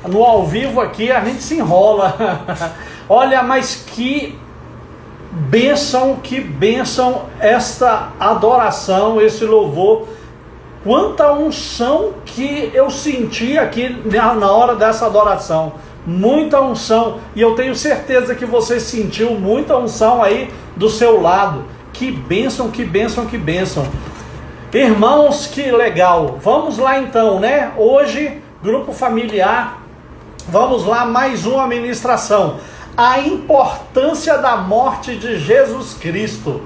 no ao vivo aqui a gente se enrola. Olha, mas que bênção esta adoração, esse louvor. Quanta unção que eu senti aqui na hora dessa adoração. Muita unção. E eu tenho certeza que você sentiu muita unção aí do seu lado. Que bênção, que bênção, que bênção. Irmãos, que legal. Vamos lá então, né? Hoje, grupo familiar. Vamos lá, mais uma ministração. A importância da morte de Jesus Cristo.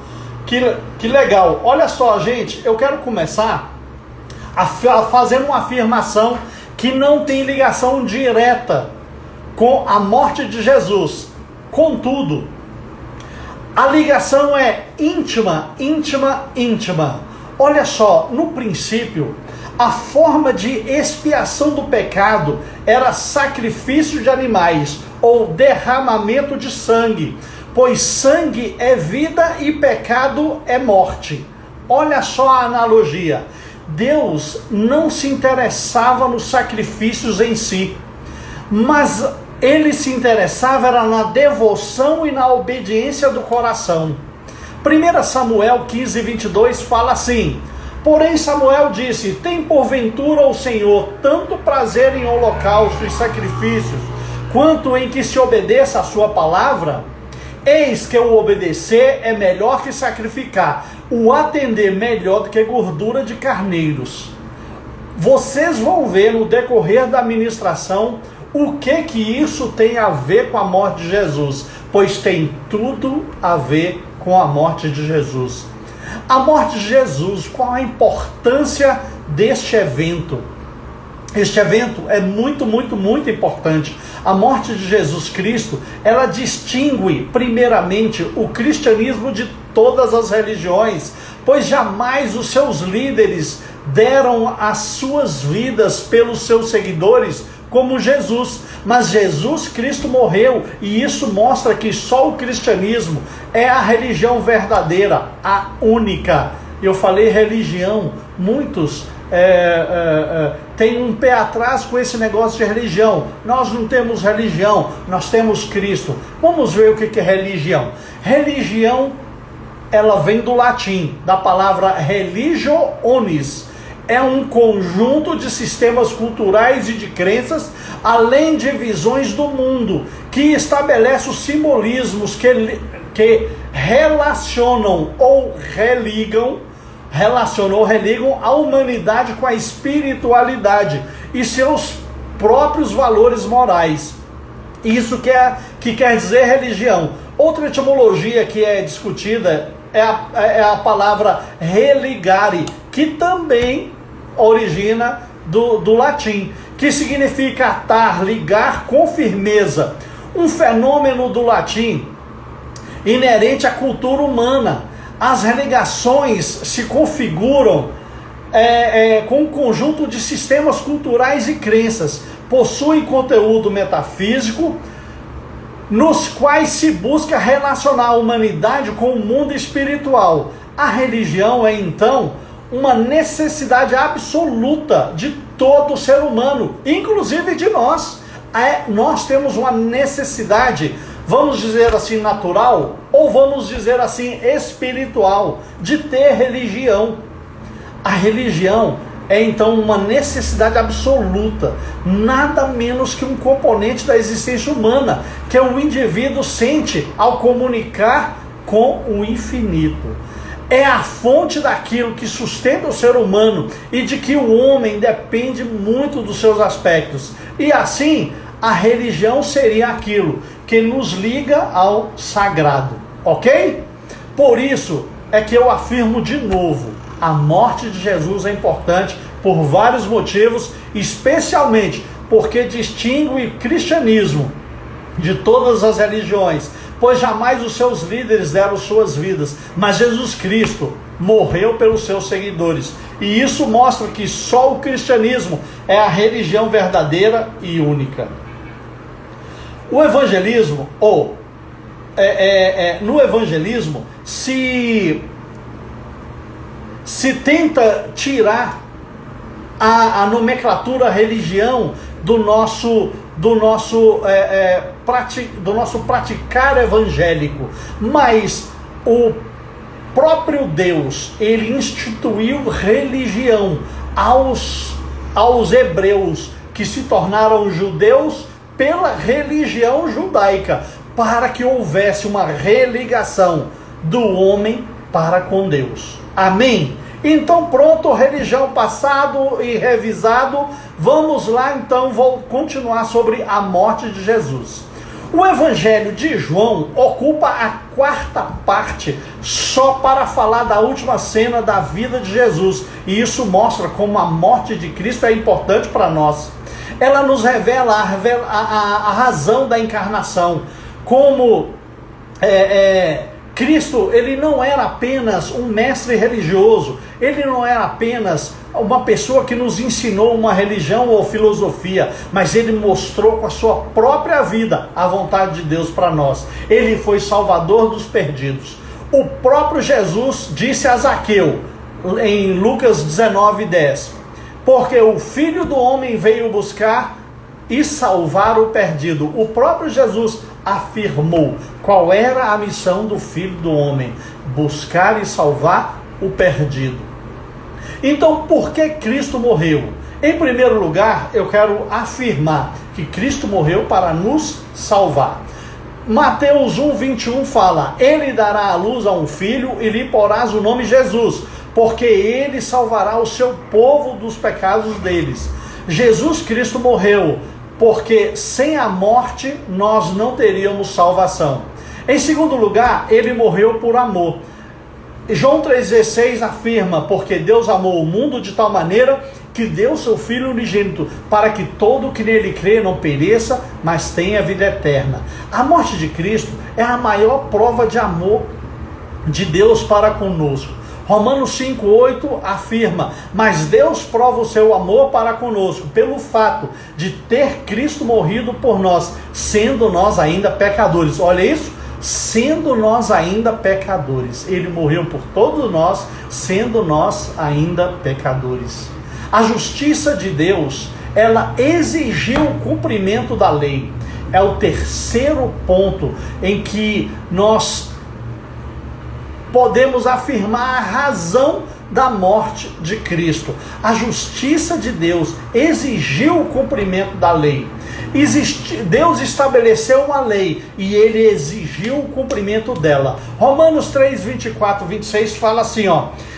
Que legal. Olha só, gente, eu quero começar fazendo uma afirmação que não tem ligação direta com a morte de Jesus. Contudo, a ligação é íntima. Olha só, no princípio, a forma de expiação do pecado era sacrifício de animais ou derramamento de sangue, pois sangue é vida e pecado é morte. Olha só a analogia. Deus não se interessava nos sacrifícios em si, mas ele se interessava era na devoção e na obediência do coração. 1 Samuel 15:22 fala assim: porém Samuel disse, tem porventura o Senhor tanto prazer em holocausto e sacrifícios, quanto em que se obedeça a sua palavra? Eis que o obedecer é melhor que sacrificar, o atender melhor do que gordura de carneiros. Vocês vão ver no decorrer da ministração o que isso tem a ver com a morte de Jesus, pois tem tudo a ver com a morte de Jesus. A morte de Jesus, qual a importância deste evento? Este evento é muito importante. A morte de Jesus Cristo, ela distingue primeiramente o cristianismo de todas as religiões, pois jamais os seus líderes deram as suas vidas pelos seus seguidores como Jesus, mas Jesus Cristo morreu, e isso mostra que só o cristianismo é a religião verdadeira, a única. Eu falei religião, muitos tem um pé atrás com esse negócio de religião. Nós não temos religião, nós temos Cristo. Vamos ver o que é religião. Religião, ela vem do latim, da palavra religionis. É um conjunto de sistemas culturais e de crenças, além de visões do mundo, que estabelece os simbolismos que relacionam ou religam a humanidade com a espiritualidade e seus próprios valores morais. Isso que quer dizer religião. Outra etimologia que é discutida é a palavra religare, que também origina do latim, que significa atar, ligar com firmeza. Um fenômeno do latim inerente à cultura humana. As religações se configuram com um conjunto de sistemas culturais e crenças, possuem conteúdo metafísico, nos quais se busca relacionar a humanidade com o mundo espiritual. A religião é, então, uma necessidade absoluta de todo ser humano, inclusive de nós. Nós temos uma necessidade, vamos dizer assim, natural, ou vamos dizer assim, espiritual, de ter religião. A religião é então uma necessidade absoluta, nada menos que um componente da existência humana, que o indivíduo sente ao comunicar com o infinito. É a fonte daquilo que sustenta o ser humano e de que o homem depende muito dos seus aspectos. E assim, a religião seria aquilo que nos liga ao sagrado, ok? Por isso é que eu afirmo de novo, a morte de Jesus é importante por vários motivos, especialmente porque distingue o cristianismo de todas as religiões, pois jamais os seus líderes deram suas vidas, mas Jesus Cristo morreu pelos seus seguidores, e isso mostra que só o cristianismo é a religião verdadeira e única. O evangelismo, no evangelismo, se tenta tirar a nomenclatura religião do nosso praticar evangélico, mas o próprio Deus, ele instituiu religião aos hebreus que se tornaram judeus pela religião judaica, para que houvesse uma religação do homem para com Deus. Amém? Então pronto, religião passado e revisado, vamos lá então, vou continuar sobre a morte de Jesus. O Evangelho de João ocupa a 4ª parte só para falar da última cena da vida de Jesus, e isso mostra como a morte de Cristo é importante para nós. Ela nos revela a razão da encarnação, como Cristo, ele não era apenas um mestre religioso, ele não era apenas uma pessoa que nos ensinou uma religião ou filosofia, mas ele mostrou com a sua própria vida a vontade de Deus para nós. Ele foi salvador dos perdidos. O próprio Jesus disse a Zaqueu, em Lucas 19:10, porque o Filho do Homem veio buscar e salvar o perdido. O próprio Jesus afirmou qual era a missão do Filho do Homem: buscar e salvar o perdido. Então, por que Cristo morreu? Em primeiro lugar, eu quero afirmar que Cristo morreu para nos salvar. Mateus 1:21 fala: ele dará à luz a um filho e lhe porás o nome Jesus, porque ele salvará o seu povo dos pecados deles. Jesus Cristo morreu porque sem a morte nós não teríamos salvação. Em segundo lugar, ele morreu por amor. João 3,16 afirma: porque Deus amou o mundo de tal maneira que deu seu Filho unigênito, para que todo que nele crê não pereça, mas tenha vida eterna. A morte de Cristo é a maior prova de amor de Deus para conosco. Romanos 5,8 afirma: mas Deus prova o seu amor para conosco, pelo fato de ter Cristo morrido por nós, sendo nós ainda pecadores. Olha isso, sendo nós ainda pecadores. Ele morreu por todos nós, sendo nós ainda pecadores. A justiça de Deus, ela exigiu o cumprimento da lei. É o terceiro ponto em que nós podemos afirmar a razão da morte de Cristo. A justiça de Deus exigiu o cumprimento da lei. Deus estabeleceu uma lei e ele exigiu o cumprimento dela. Romanos 3, 24, 26 fala assim,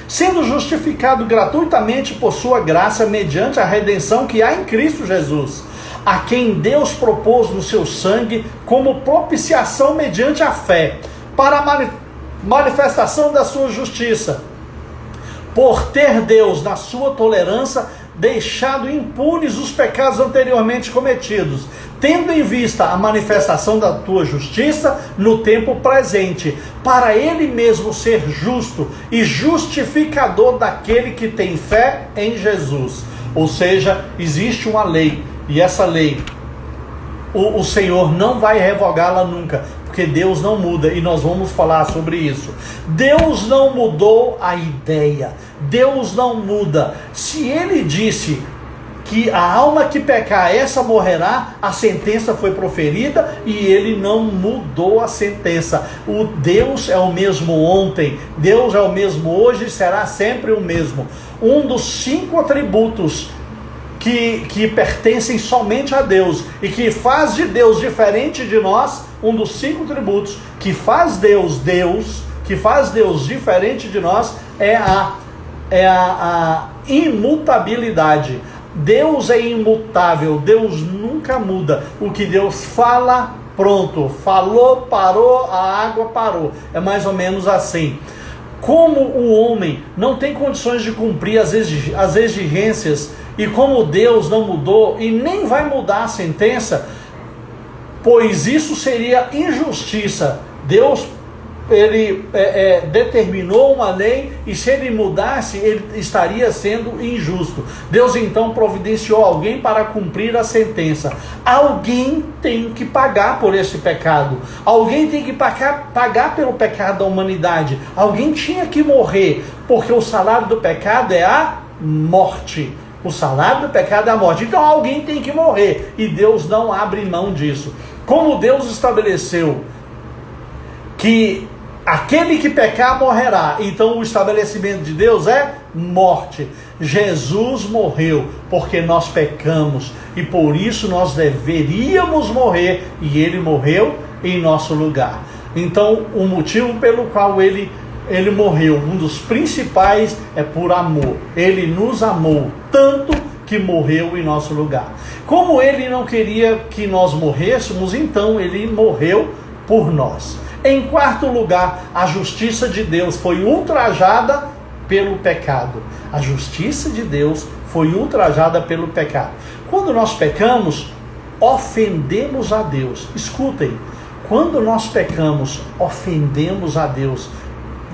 sendo justificado gratuitamente por sua graça mediante a redenção que há em Cristo Jesus, a quem Deus propôs no seu sangue como propiciação mediante a fé, para a manifestação da sua justiça, por ter Deus, na sua tolerância, deixado impunes os pecados anteriormente cometidos, tendo em vista a manifestação da tua justiça no tempo presente, para ele mesmo ser justo e justificador daquele que tem fé em Jesus. Ou seja, existe uma lei, e essa lei o Senhor não vai revogá-la nunca, porque Deus não muda, e nós vamos falar sobre isso. Deus não mudou a ideia, Deus não muda. Se ele disse que a alma que pecar, essa morrerá, a sentença foi proferida e ele não mudou a sentença. O Deus é o mesmo ontem, Deus é o mesmo hoje e será sempre o mesmo. Um dos 5 atributos que pertencem somente a Deus e que faz de Deus diferente de nós, um dos 5 atributos que faz Deus diferente de nós é a imutabilidade. Deus é imutável, Deus nunca muda. O que Deus fala, pronto, falou, parou, a água parou. É mais ou menos assim. Como o homem não tem condições de cumprir as exigências, e como Deus não mudou e nem vai mudar a sentença, pois isso seria injustiça. Deus, ele determinou uma lei, e se ele mudasse, ele estaria sendo injusto. Deus então providenciou alguém para cumprir a sentença. Alguém tem que pagar por esse pecado. Alguém tem que pagar pelo pecado da humanidade. Alguém tinha que morrer, porque o salário do pecado é a morte. O salário do pecado é a morte. Então alguém tem que morrer. E Deus não abre mão disso. Como Deus estabeleceu que aquele que pecar morrerá, então o estabelecimento de Deus é morte. Jesus morreu porque nós pecamos e por isso nós deveríamos morrer, e ele morreu em nosso lugar. Então o motivo pelo qual ele morreu, um dos principais, é por amor. Ele nos amou tanto que morreu em nosso lugar. Como ele não queria que nós morrêssemos, então ele morreu por nós. Em quarto lugar, a justiça de Deus foi ultrajada pelo pecado. A justiça de Deus foi ultrajada pelo pecado. Quando nós pecamos, ofendemos a Deus. Escutem, quando nós pecamos, ofendemos a Deus.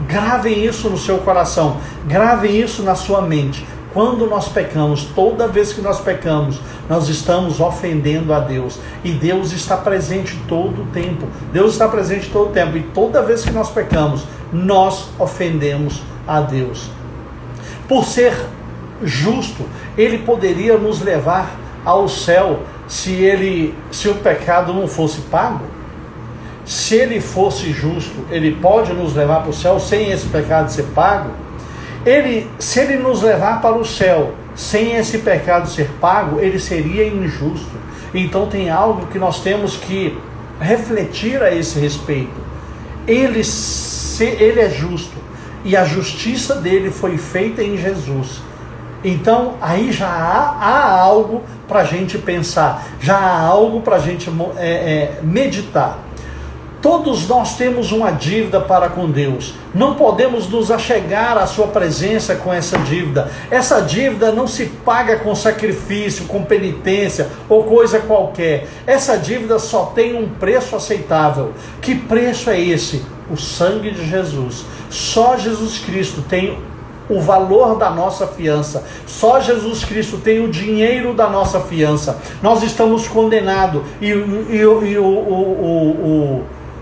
Gravem isso no seu coração, gravem isso na sua mente. Quando nós pecamos, toda vez que nós pecamos, nós estamos ofendendo a Deus. E Deus está presente todo o tempo. Deus está presente todo o tempo. E toda vez que nós pecamos, nós ofendemos a Deus. Por ser justo, Ele poderia nos levar ao céu se o pecado não fosse pago. Se Ele fosse justo, Ele pode nos levar para o céu sem esse pecado ser pago. Se ele nos levar para o céu sem esse pecado ser pago, ele seria injusto. Então tem algo que nós temos que refletir a esse respeito. Ele é justo e a justiça dele foi feita em Jesus. Então aí já há algo para a gente pensar, já há algo para a gente meditar. Todos nós temos uma dívida para com Deus. Não podemos nos achegar à sua presença com essa dívida. Essa dívida não se paga com sacrifício, com penitência ou coisa qualquer. Essa dívida só tem um preço aceitável. Que preço é esse? O sangue de Jesus. Só Jesus Cristo tem o valor da nossa fiança. Só Jesus Cristo tem o dinheiro da nossa fiança. Nós estamos condenados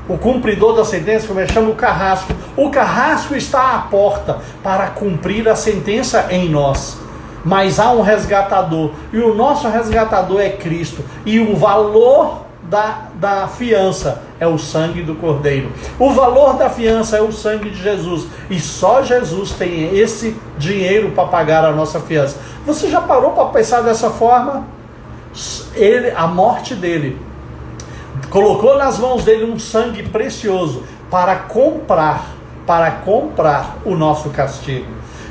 o cumpridor da sentença, como chama, o carrasco. O carrasco está à porta para cumprir a sentença em nós. Mas há um resgatador, e o nosso resgatador é Cristo. E o valor da fiança é o sangue do Cordeiro. O valor da fiança é o sangue de Jesus. E só Jesus tem esse dinheiro para pagar a nossa fiança. Você já parou para pensar dessa forma? A morte dele colocou nas mãos dele um sangue precioso para comprar o nosso castigo.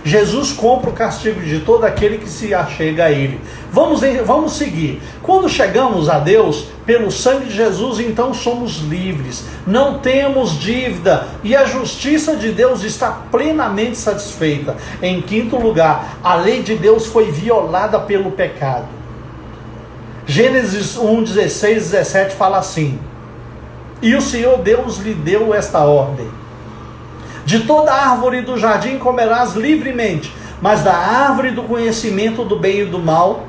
Jesus compra o castigo de todo aquele que se achega a ele. Vamos seguir. Quando chegamos a Deus, pelo sangue de Jesus, então somos livres. Não temos dívida e a justiça de Deus está plenamente satisfeita. Em quinto lugar, a lei de Deus foi violada pelo pecado. Gênesis 1, 16, 17 fala assim: e o Senhor Deus lhe deu esta ordem: de toda árvore do jardim comerás livremente, mas da árvore do conhecimento do bem e do mal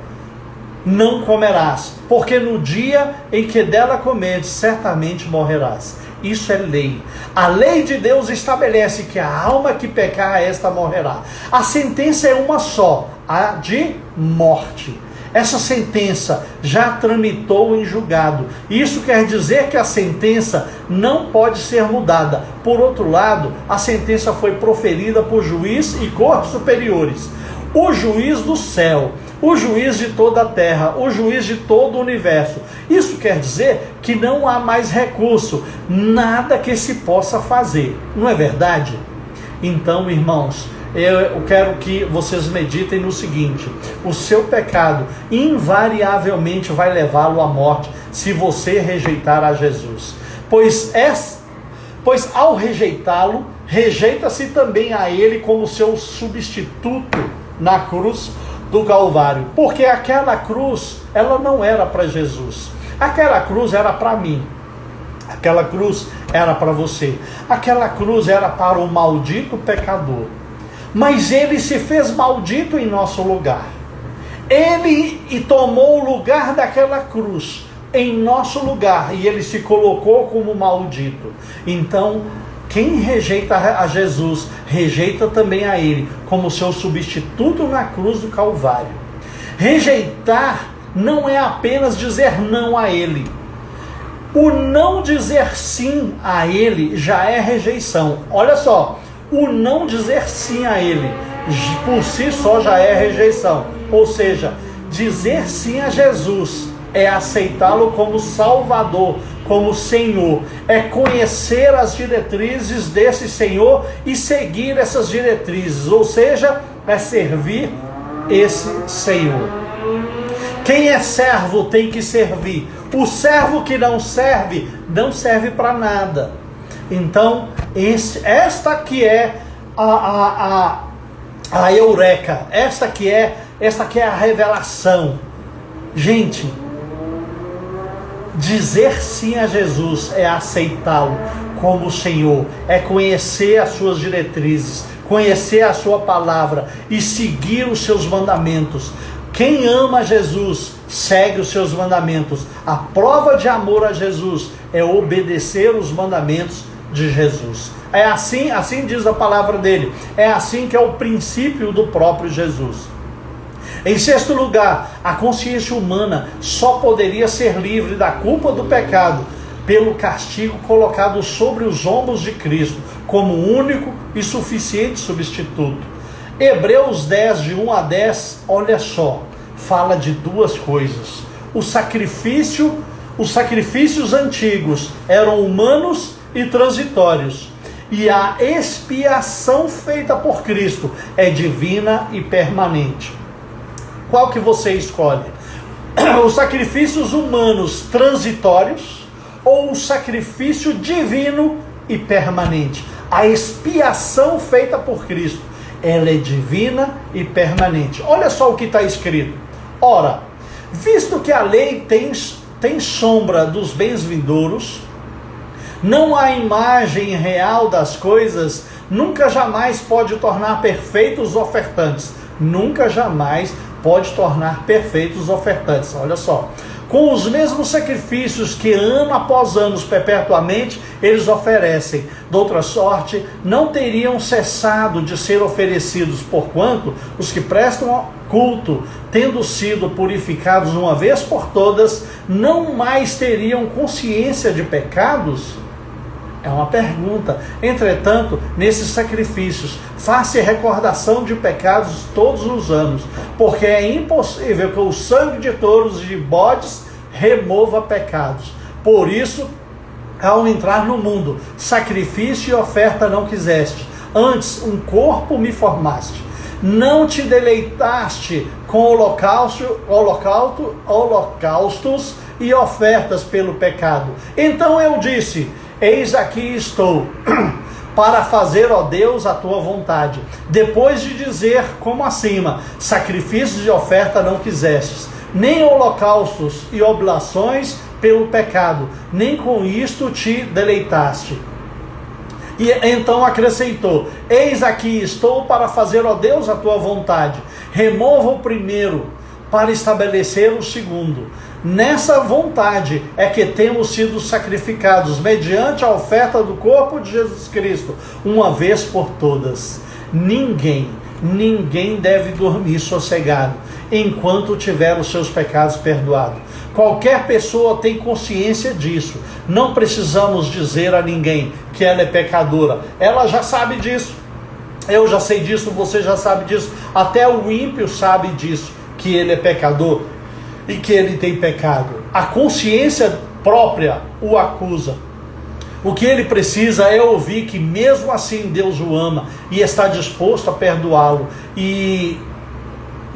não comerás, porque no dia em que dela comeres, certamente morrerás. Isso é lei. A lei de Deus estabelece que a alma que pecar, esta morrerá. A sentença é uma só, a de morte. Essa sentença já tramitou em julgado. Isso quer dizer que a sentença não pode ser mudada. Por outro lado, a sentença foi proferida por juiz e cortes superiores. O juiz do céu, o juiz de toda a terra, o juiz de todo o universo. Isso quer dizer que não há mais recurso, nada que se possa fazer. Não é verdade? Então, irmãos, eu quero que vocês meditem no seguinte: o seu pecado invariavelmente vai levá-lo à morte se você rejeitar a Jesus. Pois ao rejeitá-lo, rejeita-se também a ele como seu substituto na cruz do Calvário. Porque aquela cruz, ela não era para Jesus. Aquela cruz era para mim. Aquela cruz era para você. Aquela cruz era para o maldito pecador. Mas ele se fez maldito em nosso lugar. Ele tomou o lugar daquela cruz em nosso lugar, e ele se colocou como maldito. Então, quem rejeita a Jesus, rejeita também a ele, como seu substituto na cruz do Calvário. Rejeitar não é apenas dizer não a Ele. O não dizer sim a Ele já é rejeição. Olha só, o não dizer sim a Ele, por si só já é rejeição. Ou seja, dizer sim a Jesus é aceitá-lo como Salvador, como Senhor. É conhecer as diretrizes desse Senhor e seguir essas diretrizes. Ou seja, é servir esse Senhor. Quem é servo tem que servir. O servo que não serve para nada. Então, esta que é a eureka, esta que é a revelação. Gente, dizer sim a Jesus é aceitá-lo como Senhor, é conhecer as suas diretrizes, conhecer a sua palavra e seguir os seus mandamentos. Quem ama Jesus segue os seus mandamentos. A prova de amor a Jesus é obedecer os mandamentos de Jesus. É assim diz a palavra dele. É assim que é o princípio do próprio Jesus. Em sexto lugar, a consciência humana só poderia ser livre da culpa do pecado pelo castigo colocado sobre os ombros de Cristo, como único e suficiente substituto. Hebreus 10, de 1 a 10, olha só, fala de duas coisas. Os sacrifícios antigos eram humanos e transitórios, e a expiação feita por Cristo é divina e permanente. Qual que você escolhe? Os sacrifícios humanos transitórios ou o sacrifício divino e permanente? A expiação feita por Cristo, ela é divina e permanente. Olha só o que está escrito. Ora, visto que a lei tem sombra dos bens vindouros, não há imagem real das coisas, nunca jamais pode tornar perfeitos os ofertantes. Nunca jamais pode tornar perfeitos os ofertantes. Olha só. Com os mesmos sacrifícios que ano após ano perpetuamente eles oferecem, de outra sorte, não teriam cessado de ser oferecidos, porquanto os que prestam culto, tendo sido purificados uma vez por todas, não mais teriam consciência de pecados? É uma pergunta. Entretanto, nesses sacrifícios, faça recordação de pecados todos os anos, porque é impossível que o sangue de touros e de bodes remova pecados. Por isso, ao entrar no mundo, sacrifício e oferta não quiseste, antes um corpo me formaste. Não te deleitaste com holocaustos e ofertas pelo pecado. Então eu disse: eis aqui estou, para fazer, ó Deus, a tua vontade. Depois de dizer, como acima, sacrifícios de oferta não quisestes, nem holocaustos e oblações pelo pecado, nem com isto te deleitaste. E então acrescentou: eis aqui estou para fazer, ó Deus, a tua vontade. Remova o primeiro, para estabelecer o segundo. Nessa vontade é que temos sido sacrificados, mediante a oferta do corpo de Jesus Cristo, uma vez por todas. Ninguém deve dormir sossegado, enquanto tiver os seus pecados perdoados. Qualquer pessoa tem consciência disso. Não precisamos dizer a ninguém que ela é pecadora. Ela já sabe disso. Eu já sei disso, você já sabe disso. Até o ímpio sabe disso, que ele é pecador e que ele tem pecado. A consciência própria o acusa. O que ele precisa é ouvir que mesmo assim Deus o ama e está disposto a perdoá-lo.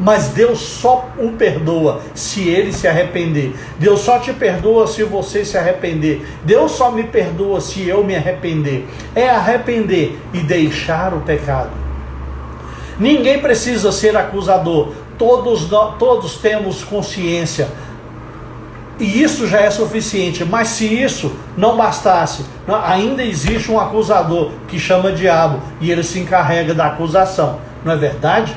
Mas Deus só o perdoa se ele se arrepender. Deus só te perdoa se você se arrepender. Deus só me perdoa se eu me arrepender. É arrepender e deixar o pecado. Ninguém precisa ser acusador. Todos temos consciência. E isso já é suficiente. Mas se isso não bastasse, ainda existe um acusador que chama diabo. E ele se encarrega da acusação. Não é verdade?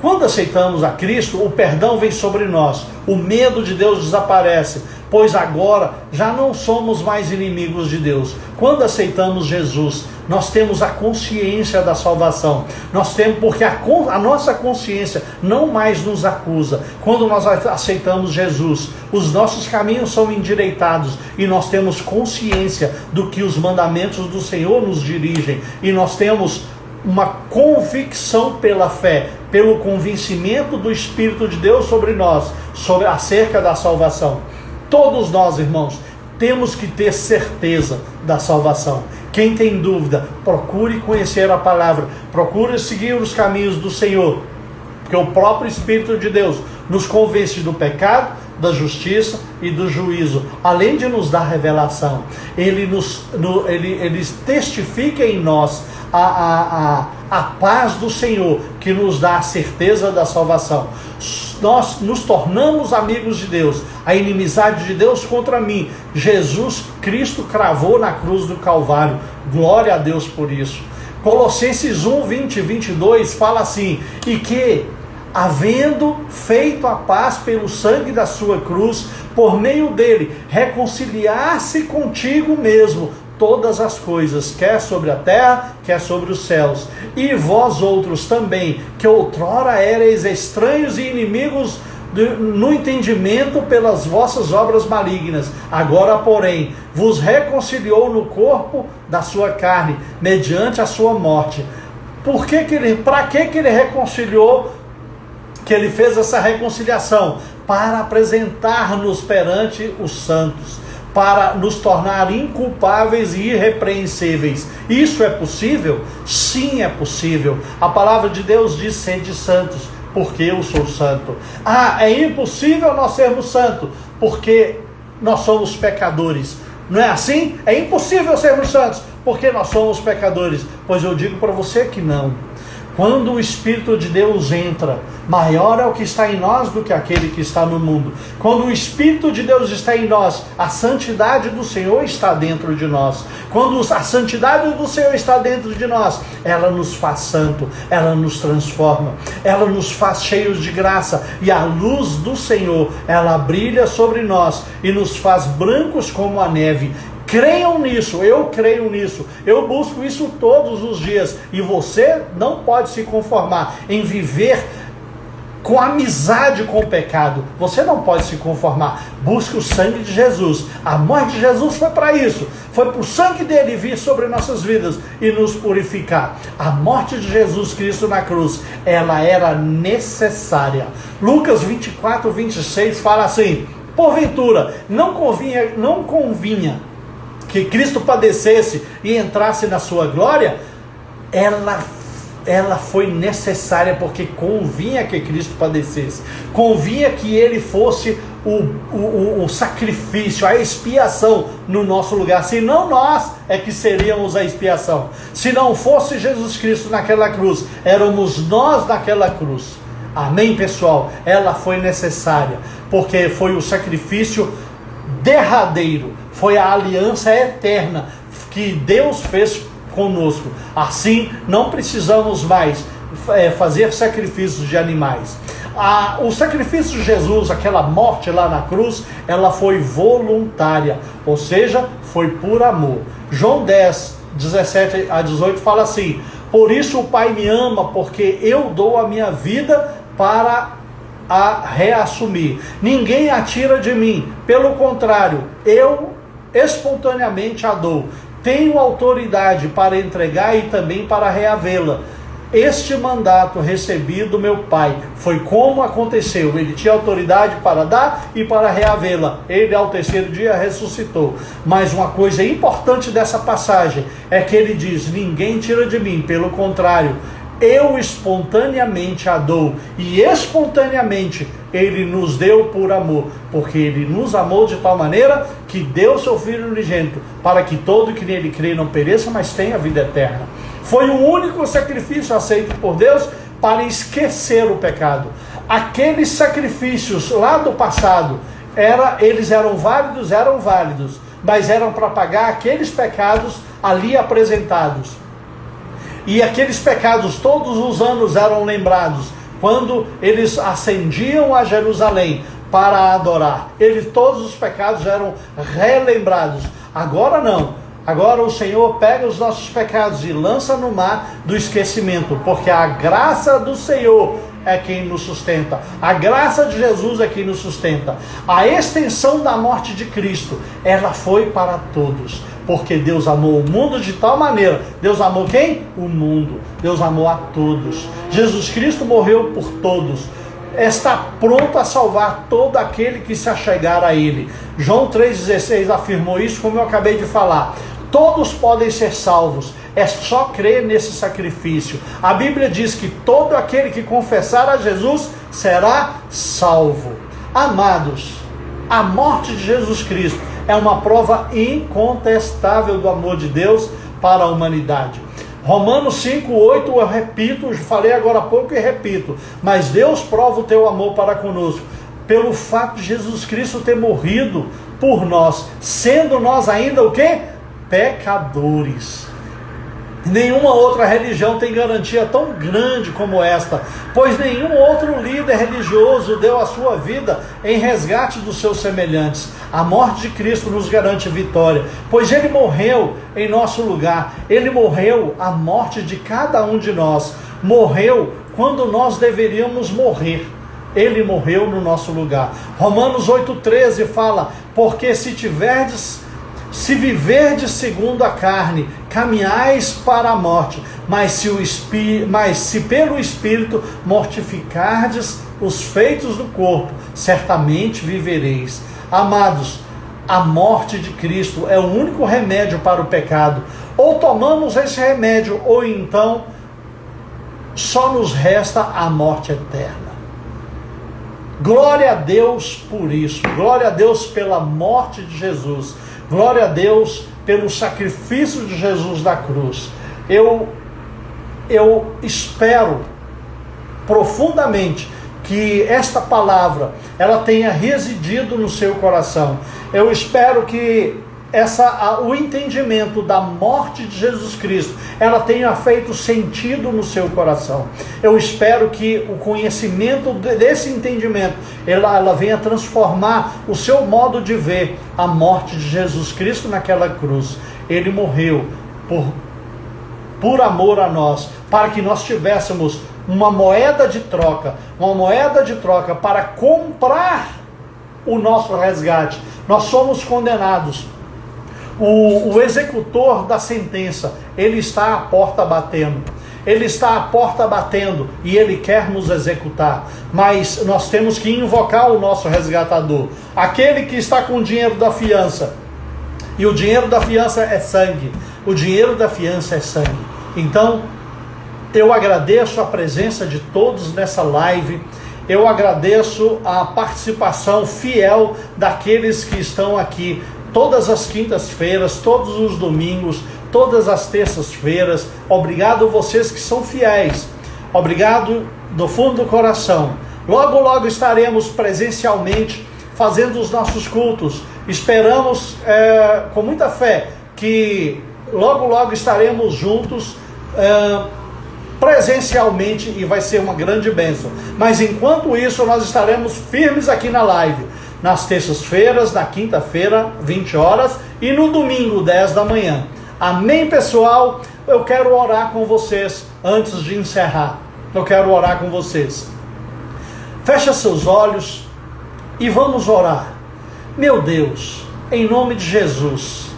Quando aceitamos a Cristo, o perdão vem sobre nós. O medo de Deus desaparece. Pois agora já não somos mais inimigos de Deus. Quando aceitamos Jesus, nós temos a consciência da salvação. Nós temos, porque a nossa consciência não mais nos acusa. Quando nós aceitamos Jesus, os nossos caminhos são endireitados e nós temos consciência do que os mandamentos do Senhor nos dirigem. E nós temos uma convicção pela fé, pelo convencimento do Espírito de Deus sobre nós, acerca da salvação. Todos nós, irmãos, temos que ter certeza da salvação. Quem tem dúvida, procure conhecer a palavra, procure seguir os caminhos do Senhor, porque o próprio Espírito de Deus nos convence do pecado, da justiça e do juízo, além de nos dar revelação. Ele testifica em nós a paz do Senhor, que nos dá a certeza da salvação. Nós nos tornamos amigos de Deus. A inimizade de Deus contra mim, Jesus Cristo cravou na cruz do Calvário. Glória a Deus por isso. Colossenses 1, 20 e 22 fala assim: e que, havendo feito a paz pelo sangue da sua cruz, por meio dele, reconciliar-se contigo mesmo todas as coisas, quer sobre a terra, quer sobre os céus. E vós outros também, que outrora erais estranhos e inimigos no entendimento pelas vossas obras malignas, agora, porém, vos reconciliou no corpo da sua carne, mediante a sua morte. Para que ele reconciliou? Que ele fez essa reconciliação? Para apresentar-nos perante os santos, para nos tornar inculpáveis e irrepreensíveis. Isso é possível? Sim, é possível. A palavra de Deus diz: sede santos, porque eu sou santo. É impossível nós sermos santos, porque nós somos pecadores. Não é assim? É impossível sermos santos, porque nós somos pecadores. Pois eu digo para você que não. Quando o Espírito de Deus entra, maior é o que está em nós do que aquele que está no mundo. Quando o Espírito de Deus está em nós, a santidade do Senhor está dentro de nós. Quando a santidade do Senhor está dentro de nós, ela nos faz santo, ela nos transforma, ela nos faz cheios de graça. E a luz do Senhor, ela brilha sobre nós e nos faz brancos como a neve. Creiam nisso, eu creio nisso, eu busco isso todos os dias. E você não pode se conformar em viver com amizade com o pecado. Você não pode se conformar. Busque o sangue de Jesus. A morte de Jesus foi para isso. Foi para o sangue dele vir sobre nossas vidas e nos purificar. A morte de Jesus Cristo na cruz, ela era necessária. Lucas 24, 26 fala assim: porventura, não convinha que Cristo padecesse e entrasse na sua glória? Ela foi necessária, porque convinha que Cristo padecesse, convinha que ele fosse o sacrifício, a expiação no nosso lugar. Senão nós é que seríamos a expiação. Se não fosse Jesus Cristo naquela cruz, éramos nós naquela cruz. Amém, pessoal? Ela foi necessária, porque foi o sacrifício derradeiro, foi a aliança eterna que Deus fez conosco. Assim, não precisamos mais fazer sacrifícios de animais. O sacrifício de Jesus, aquela morte lá na cruz, ela foi voluntária, ou seja, foi por amor. João 10, 17 a 18 fala assim: por isso o Pai me ama, porque eu dou a minha vida para a reassumir. Ninguém a tira de mim, pelo contrário, eu espontaneamente a dou. Tenho autoridade para entregar e também para reavê-la. Este mandato recebi do meu Pai. Foi como aconteceu. Ele tinha autoridade para dar e para reavê-la. Ele ao terceiro dia ressuscitou. Mas uma coisa importante dessa passagem é que ele diz: ninguém tira de mim, pelo contrário, eu espontaneamente a dou. E espontaneamente ele nos deu por amor, porque ele nos amou de tal maneira que deu seu Filho unigênito, para que todo que nele crê não pereça, mas tenha vida eterna. Foi o único sacrifício aceito por Deus para esquecer o pecado. Aqueles sacrifícios lá do passado, eles eram válidos, mas eram para pagar aqueles pecados ali apresentados. E aqueles pecados todos os anos eram lembrados. Quando eles ascendiam a Jerusalém para adorar, todos os pecados eram relembrados. Agora não. Agora o Senhor pega os nossos pecados e lança no mar do esquecimento, porque a graça do Senhor é quem nos sustenta. A graça de Jesus é quem nos sustenta. A extensão da morte de Cristo, ela foi para todos, porque Deus amou o mundo de tal maneira. Deus amou quem? O mundo. Deus amou a todos. Jesus Cristo morreu por todos. Está pronto a salvar todo aquele que se achegar a Ele. João 3,16 afirmou isso, como eu acabei de falar. Todos podem ser salvos, é só crer nesse sacrifício. A Bíblia diz que todo aquele que confessar a Jesus será salvo. Amados, a morte de Jesus Cristo é uma prova incontestável do amor de Deus para a humanidade. Romanos 5,8, eu repito, falei agora há pouco e repito, mas Deus prova o teu amor para conosco, pelo fato de Jesus Cristo ter morrido por nós, sendo nós ainda o quê? Pecadores. Nenhuma outra religião tem garantia tão grande como esta, pois nenhum outro líder religioso deu a sua vida em resgate dos seus semelhantes. A morte de Cristo nos garante vitória, pois Ele morreu em nosso lugar. Ele morreu a morte de cada um de nós. Morreu quando nós deveríamos morrer. Ele morreu no nosso lugar. Romanos 8,13 fala, porque se viverdes segundo a carne, caminhais para a morte, mas se pelo Espírito mortificardes os feitos do corpo, certamente vivereis. Amados, a morte de Cristo é o único remédio para o pecado. Ou tomamos esse remédio, ou então só nos resta a morte eterna. Glória a Deus por isso. Glória a Deus pela morte de Jesus. Glória a Deus pelo sacrifício de Jesus na cruz. Eu espero profundamente que esta palavra ela tenha residido no seu coração. Eu espero que o entendimento da morte de Jesus Cristo ela tenha feito sentido no seu coração. Eu espero que o conhecimento desse entendimento ela venha transformar o seu modo de ver a morte de Jesus Cristo naquela cruz. Ele morreu por amor a nós, para que nós tivéssemos uma moeda de troca para comprar o nosso resgate. Nós somos condenados. O executor da sentença, ele está à porta batendo. Ele está à porta batendo e ele quer nos executar. Mas nós temos que invocar o nosso resgatador. Aquele que está com o dinheiro da fiança. E o dinheiro da fiança é sangue. O dinheiro da fiança é sangue. Então, eu agradeço a presença de todos nessa live. Eu agradeço a participação fiel daqueles que estão aqui todas as quintas-feiras, todos os domingos, todas as terças-feiras. Obrigado a vocês que são fiéis. Obrigado do fundo do coração. Logo, logo estaremos presencialmente fazendo os nossos cultos. Esperamos com muita fé que logo, logo estaremos juntos presencialmente e vai ser uma grande bênção. Mas enquanto isso, nós estaremos firmes aqui na live. Nas terças-feiras, na quinta-feira, 20 horas e no domingo, 10 da manhã. Amém, pessoal? Eu quero orar com vocês antes de encerrar. Eu quero orar com vocês. Fecha seus olhos e vamos orar. Meu Deus, em nome de Jesus,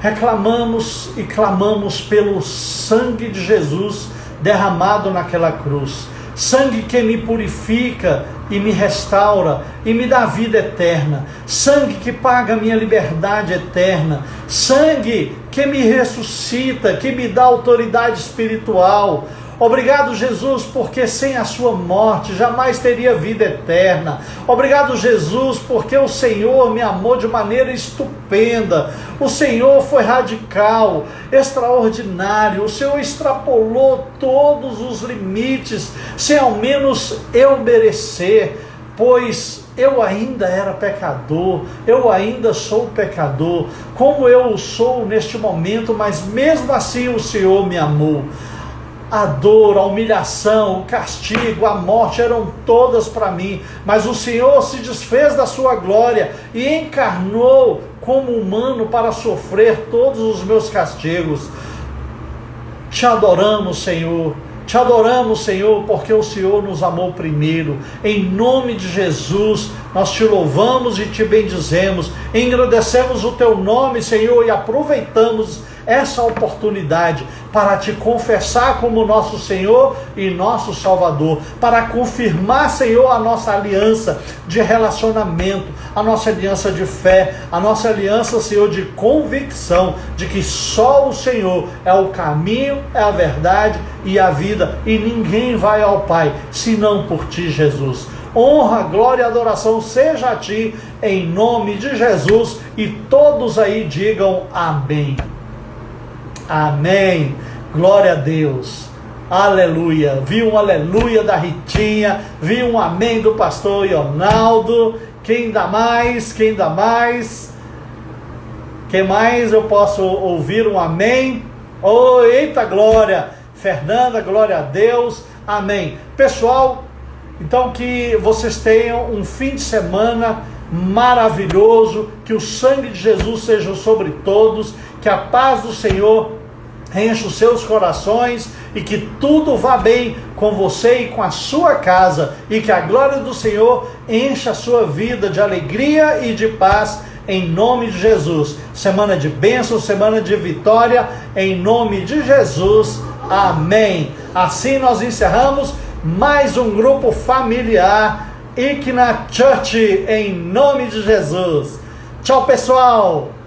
reclamamos e clamamos pelo sangue de Jesus derramado naquela cruz. Sangue que me purifica e me restaura e me dá vida eterna. Sangue que paga a minha liberdade eterna. Sangue que me ressuscita, que me dá autoridade espiritual. Obrigado, Jesus, porque sem a sua morte jamais teria vida eterna. Obrigado, Jesus, porque o Senhor me amou de maneira estupenda. O Senhor foi radical, extraordinário. O Senhor extrapolou todos os limites, sem ao menos eu merecer, pois eu ainda era pecador, eu ainda sou pecador, como eu sou neste momento, mas mesmo assim o Senhor me amou. A dor, a humilhação, o castigo, a morte eram todas para mim, mas o Senhor se desfez da sua glória e encarnou como humano para sofrer todos os meus castigos. Te adoramos, Senhor. Te adoramos, Senhor, porque o Senhor nos amou primeiro. Em nome de Jesus, nós te louvamos e te bendizemos. Engrandecemos o teu nome, Senhor, e aproveitamos essa oportunidade para te confessar como nosso Senhor e nosso Salvador, para confirmar, Senhor, a nossa aliança de relacionamento, a nossa aliança de fé, a nossa aliança, Senhor, de convicção de que só o Senhor é o caminho, é a verdade e a vida, e ninguém vai ao Pai senão por ti, Jesus. Honra, glória e adoração seja a ti, em nome de Jesus, e todos aí digam amém. Amém, glória a Deus, aleluia. Vi um aleluia da Ritinha, vi um amém do pastor Ionaldo. Quem dá mais? Quem dá mais? Quem mais eu posso ouvir um amém? Oh, eita glória! Fernanda, glória a Deus, amém. Pessoal, então que vocês tenham um fim de semana maravilhoso, que o sangue de Jesus seja sobre todos, que a paz do Senhor enche os seus corações e que tudo vá bem com você e com a sua casa, e que a glória do Senhor encha a sua vida de alegria e de paz, em nome de Jesus. Semana de bênção, semana de vitória, em nome de Jesus, amém. Assim nós encerramos mais um grupo familiar Ikna Church, em nome de Jesus. Tchau, pessoal!